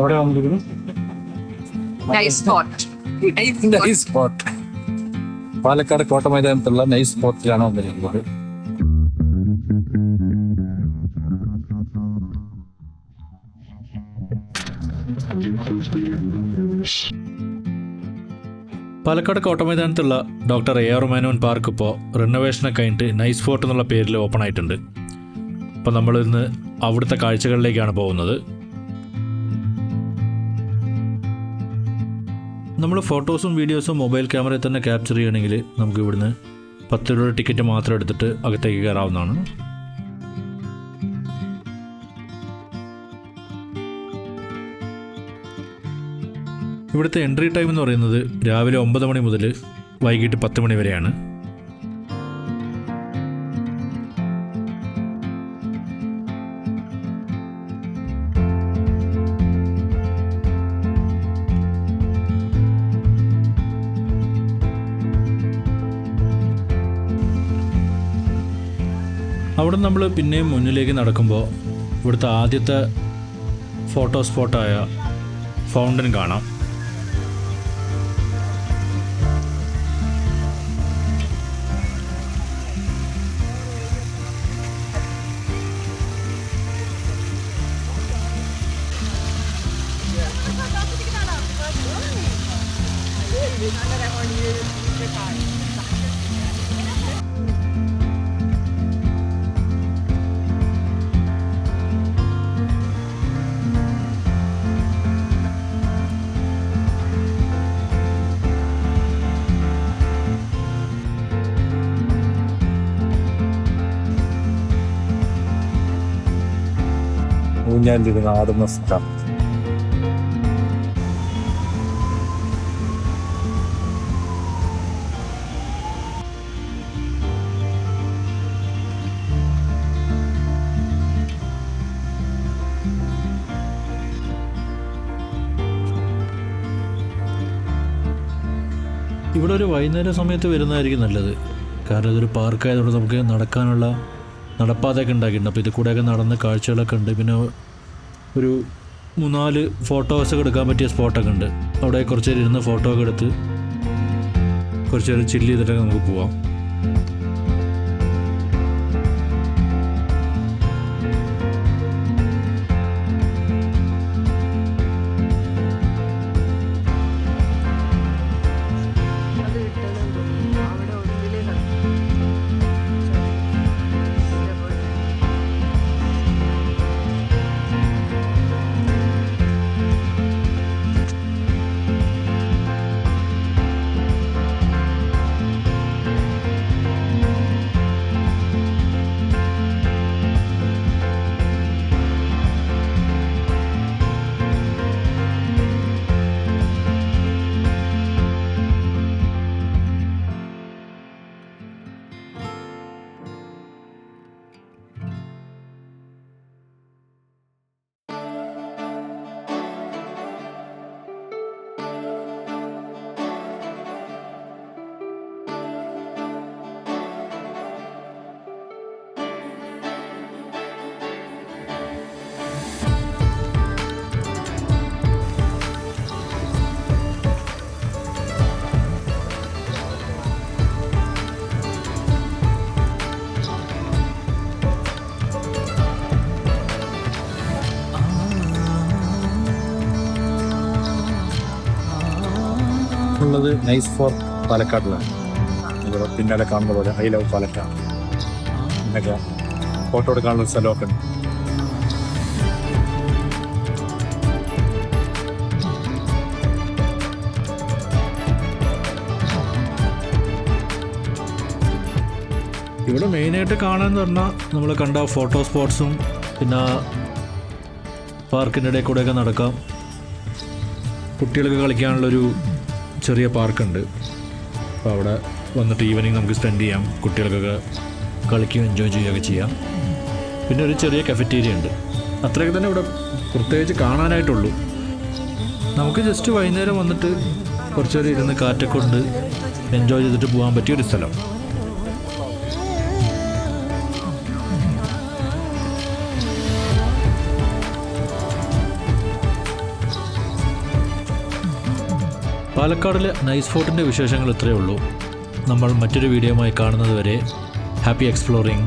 അവിടെ വന്നിരുന്നു nice spot. Palakkad കോട്ട മൈതാനത്തുള്ള നൈസ് സ്പോട്ടിലാണ് വന്നിരിക്കുന്നത്. പാലക്കാട് കോട്ട മൈതാനത്തുള്ള ഡോക്ടർ AR മേനോൻ പാർക്ക് ഇപ്പോൾ റിനോവേഷനൊക്കെ കഴിഞ്ഞിട്ട് നൈസ് ഫോർട്ട് എന്നുള്ള പേരിൽ ഓപ്പൺ ആയിട്ടുണ്ട്. അപ്പോൾ നമ്മളിന്ന് അവിടുത്തെ കാഴ്ചകളിലേക്കാണ് പോകുന്നത്. നമ്മൾ ഫോട്ടോസും വീഡിയോസും മൊബൈൽ ക്യാമറയിൽ തന്നെ ക്യാപ്ചർ ചെയ്യണമെങ്കിൽ നമുക്ക് ഇവിടുന്ന് 10 രൂപ ടിക്കറ്റ് മാത്രം എടുത്തിട്ട് അകത്തേക്ക് കയറാവുന്നതാണ്. ഇവിടുത്തെ എൻട്രി ടൈം എന്ന് പറയുന്നത് രാവിലെ 9 മണി മുതൽ വൈകിട്ട് 10 മണി വരെയാണ്. അവിടെ നമ്മൾ പിന്നെയും മുന്നിലേക്ക് നടക്കുമ്പോൾ ഇവിടുത്തെ ആദ്യത്തെ ഫോട്ടോ സ്പോട്ടായ ഫൗണ്ടൻ കാണാം. ഊഞ്ഞാലിരുന്ന് ആടുന്ന സ്ഥലം. ഇവിടെ ഒരു വൈകുന്നേര സമയത്ത് വരുന്നതായിരിക്കും നല്ലത്. കാരണം ഇതൊരു പാർക്കായതുകൊണ്ട് നമുക്ക് നടക്കാനുള്ള നടപ്പാതയൊക്കെ ഉണ്ടാക്കിയിട്ടുണ്ട്. അപ്പോൾ ഇത് കൂടെയൊക്കെ നടന്ന് കാഴ്ചകളൊക്കെ ഉണ്ട്. പിന്നെ ഒരു 3-4 ഫോട്ടോസൊക്കെ എടുക്കാൻ പറ്റിയ സ്പോട്ടൊക്കെ ഉണ്ട്. അവിടെ കുറച്ച് നേരം ഇരുന്ന് ഫോട്ടോ ഒക്കെ എടുത്ത് കുറച്ച് നേരം ചില്ല് ചെയ്തിട്ടൊക്കെ നമുക്ക് പോവാം. ഉള്ളത് നൈസ് ഫോർട്ട് പാലക്കാടിലാണ്. ഇവിടെ പിന്നാലെ കാണുന്ന പോലെ ഐ ലവ് പാലക്കാട് എന്നൊക്കെ ഫോട്ടോ എടുക്കാനുള്ള സ്ഥലമൊക്കെ ഉണ്ട്. ഇവിടെ മെയിനായിട്ട് കാണാമെന്ന് പറഞ്ഞാൽ നമ്മൾ കണ്ട ഫോട്ടോ സ്പോട്ട്സും പിന്നെ പാർക്കിൻ്റെ ഇടയിൽ കൂടെയൊക്കെ നടക്കാം. കുട്ടികൾക്ക് കളിക്കാനുള്ളൊരു ചെറിയ പാർക്കുണ്ട്. അപ്പോൾ അവിടെ വന്നിട്ട് ഈവനിങ് നമുക്ക് സ്പെൻഡ് ചെയ്യാം. കുട്ടികൾക്കൊക്കെ കളിക്കുകയും എൻജോയ് ചെയ്യുകയൊക്കെ ചെയ്യാം. പിന്നെ ഒരു ചെറിയ കഫറ്റീരിയ ഉണ്ട്. അത്രയൊക്കെ തന്നെ ഇവിടെ പ്രത്യേകിച്ച് കാണാനായിട്ടുള്ളൂ. നമുക്ക് ജസ്റ്റ് വൈകുന്നേരം വന്നിട്ട് കുറച്ച് നേരം ഇരുന്ന് കാറ്റൊക്കെ കൊണ്ട് എൻജോയ് ചെയ്തിട്ട് പോകാൻ പറ്റിയൊരു സ്ഥലം. പാലക്കാടിലെ നൈസ് ഫോർട്ടിൻ്റെ വിശേഷങ്ങൾ ഇത്രയേ ഉള്ളൂ. നമ്മൾ മറ്റൊരു വീഡിയോയുമായി കാണുന്നത് വരെ ഹാപ്പി എക്സ്പ്ലോറിംഗ്.